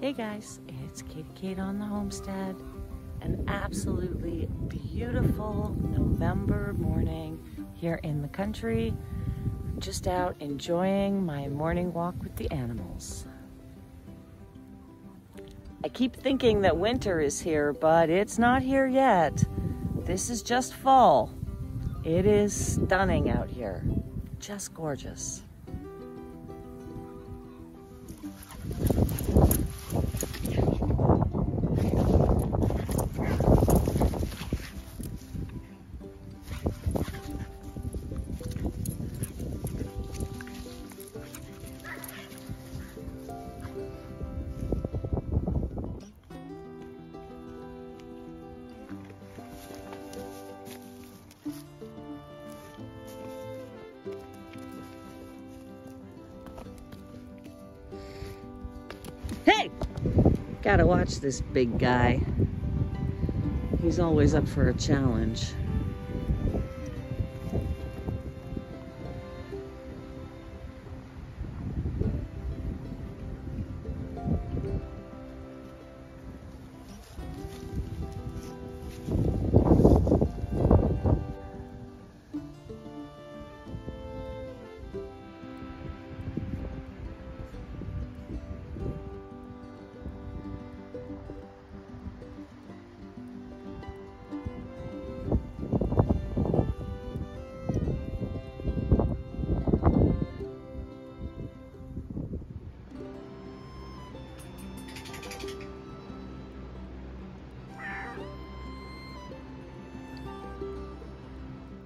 Hey guys, it's Katie Kate on the Homestead. An absolutely beautiful November morning here in the country. Just out enjoying my morning walk with the animals. I keep thinking that winter is here, but it's not here yet. This is just fall. It is stunning out here. Just gorgeous. Hey! Gotta watch this big guy. He's always up for a challenge.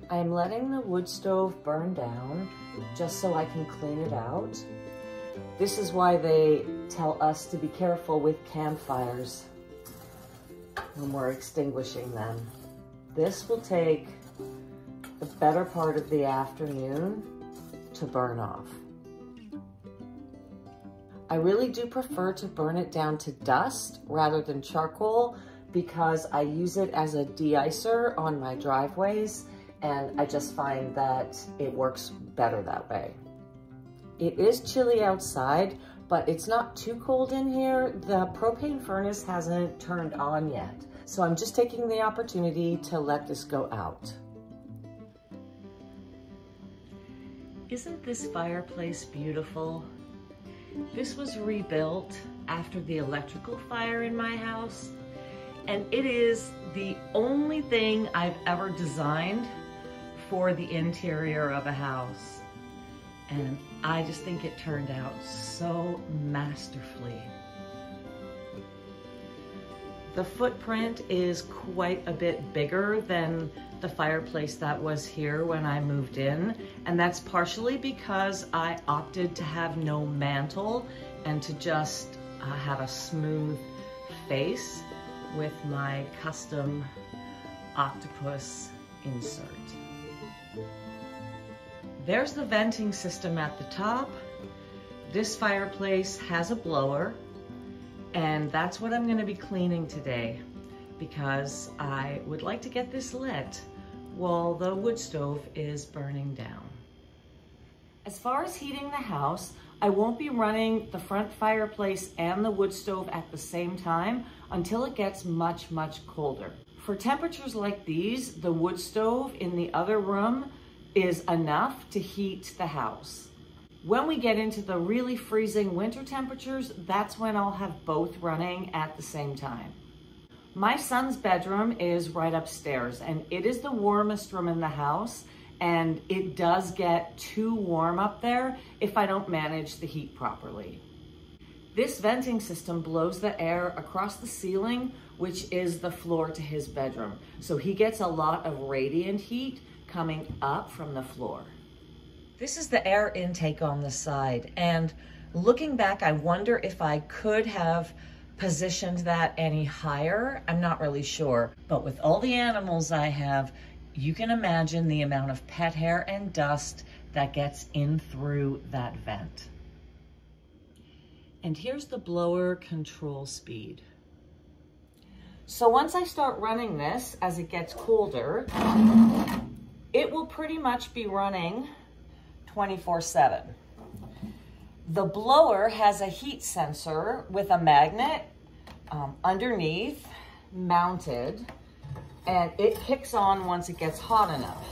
I'm letting the wood stove burn down just so I can clean it out. This is why they tell us to be careful with campfires when we're extinguishing them. This will take the better part of the afternoon to burn off. I really do prefer to burn it down to dust rather than charcoal because I use it as a de-icer on my driveways, and I just find that it works better that way. It is chilly outside, but it's not too cold in here. The propane furnace hasn't turned on yet, so I'm just taking the opportunity to let this go out. Isn't this fireplace beautiful? This was rebuilt after the electrical fire in my house, and it is the only thing I've ever designed for the interior of a house. And I just think it turned out so masterfully. The footprint is quite a bit bigger than the fireplace that was here when I moved in, and that's partially because I opted to have no mantle and to just have a smooth face with my custom octopus insert. There's the venting system at the top. This fireplace has a blower, and that's what I'm going to be cleaning today because I would like to get this lit while the wood stove is burning down. As far as heating the house, I won't be running the front fireplace and the wood stove at the same time until it gets much, much colder. For temperatures like these, the wood stove in the other room is enough to heat the house. When we get into the really freezing winter temperatures, that's when I'll have both running at the same time. My son's bedroom is right upstairs, and it is the warmest room in the house, and it does get too warm up there if I don't manage the heat properly. This venting system blows the air across the ceiling, which is the floor to his bedroom. So he gets a lot of radiant heat coming up from the floor. This is the air intake on the side, and looking back, I wonder if I could have positioned that any higher. I'm not really sure, but with all the animals I have, you can imagine the amount of pet hair and dust that gets in through that vent. And here's the blower control speed. So once I start running this, as it gets colder, it will pretty much be running 24/7. The blower has a heat sensor with a magnet underneath mounted, and it kicks on once it gets hot enough.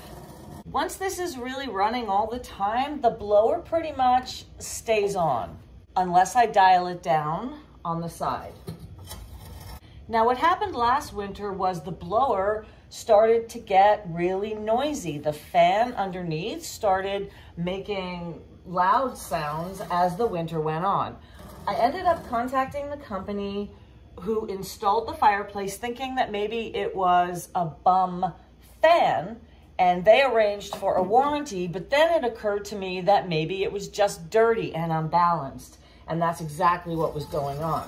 Once this is really running all the time, the blower pretty much stays on unless I dial it down on the side. Now what happened last winter was the blower started to get really noisy. The fan underneath started making loud sounds as the winter went on. I ended up contacting the company who installed the fireplace, thinking that maybe it was a bum fan, and they arranged for a warranty, but then it occurred to me that maybe it was just dirty and unbalanced, and that's exactly what was going on.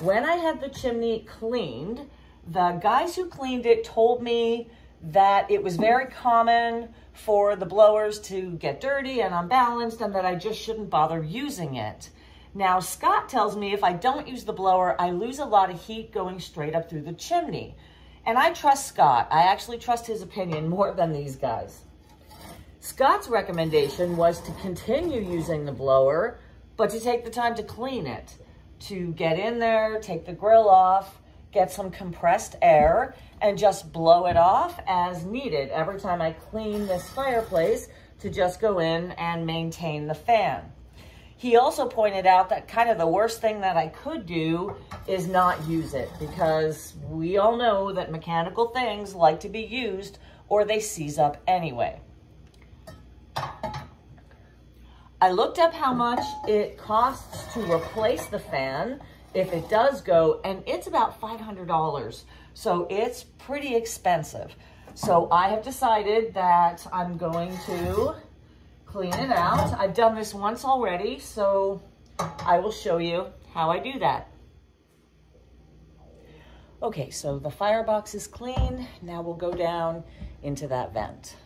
When I had the chimney cleaned, the guys who cleaned it told me that it was very common for the blowers to get dirty and unbalanced, and that I just shouldn't bother using it. Now, Scott tells me if I don't use the blower, I lose a lot of heat going straight up through the chimney. And I trust Scott. I actually trust his opinion more than these guys. Scott's recommendation was to continue using the blower, but to take the time to clean it, to get in there, take the grill off, get some compressed air, and just blow it off as needed every time I clean this fireplace, to just go in and maintain the fan. He also pointed out that kind of the worst thing that I could do is not use it, because we all know that mechanical things like to be used or they seize up anyway. I looked up how much it costs to replace the fan if it does go, and it's about $500. So it's pretty expensive. So I have decided that I'm going to clean it out. I've done this once already, so I will show you how I do that. Okay, so the firebox is clean. Now we'll go down into that vent.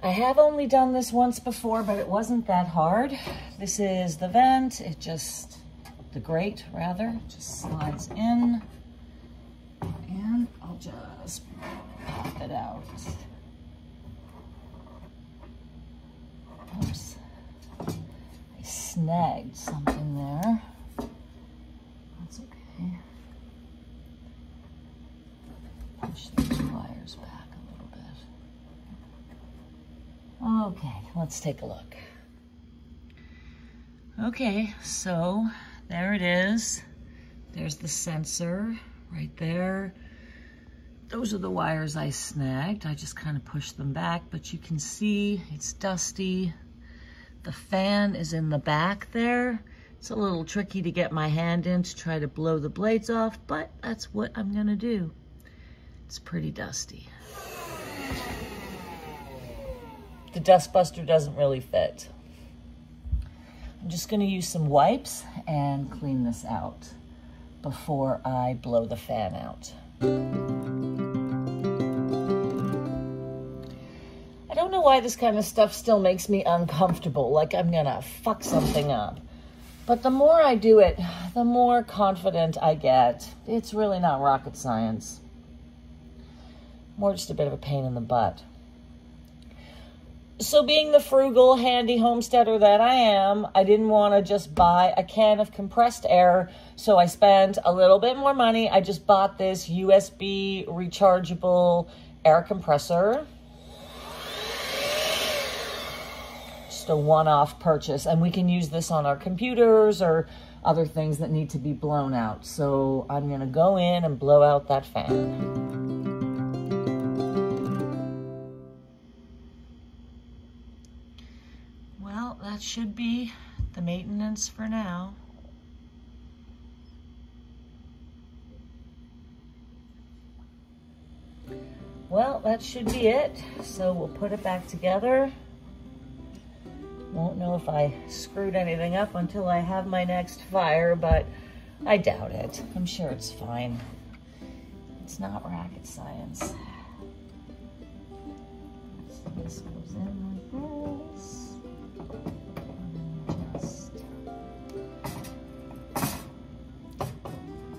I have only done this once before, but it wasn't that hard. This is the vent. The grate rather, just slides in, and I'll just pop it out. Oops, I snagged something there. That's okay. Push these wires back a little bit. Okay, let's take a look. Okay, so there it is. There's the sensor right there. Those are the wires I snagged. I just kind of pushed them back, but you can see it's dusty. The fan is in the back there. It's a little tricky to get my hand in to try to blow the blades off, but that's what I'm gonna do. It's pretty dusty. The dust buster doesn't really fit. I'm just gonna use some wipes and clean this out before I blow the fan out. I don't know why this kind of stuff still makes me uncomfortable, like I'm gonna fuck something up. But the more I do it, the more confident I get. It's really not rocket science. More just a bit of a pain in the butt. So being the frugal, handy homesteader that I am, I didn't want to just buy a can of compressed air, so I spent a little bit more money. I just bought this USB rechargeable air compressor. Just a one-off purchase, and we can use this on our computers or other things that need to be blown out. So I'm going to go in and blow out that fan. Well, that should be the maintenance for now. Well, that should be it. So we'll put it back together. Won't know if I screwed anything up until I have my next fire, but I doubt it. I'm sure it's fine. It's not rocket science. So this goes in like this. Just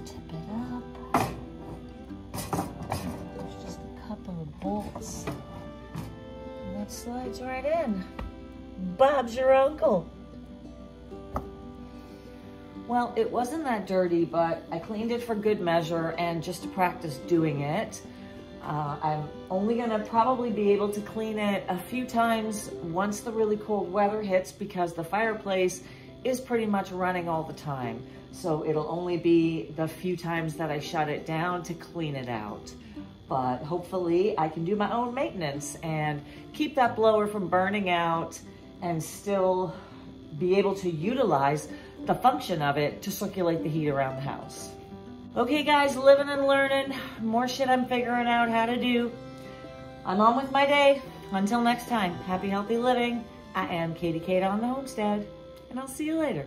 tip it up. There's just a couple of bolts. And that slides right in. Bob's your uncle. Well, it wasn't that dirty, but I cleaned it for good measure and just to practice doing it. I'm only gonna probably be able to clean it a few times once the really cold weather hits because the fireplace is pretty much running all the time. So it'll only be the few times that I shut it down to clean it out. But hopefully I can do my own maintenance and keep that blower from burning out and still be able to utilize the function of it to circulate the heat around the house. Okay guys, living and learning, more shit I'm figuring out how to do. I'm on with my day. Until next time, happy, healthy living. I am Katie Kate on the Homestead, and I'll see you later.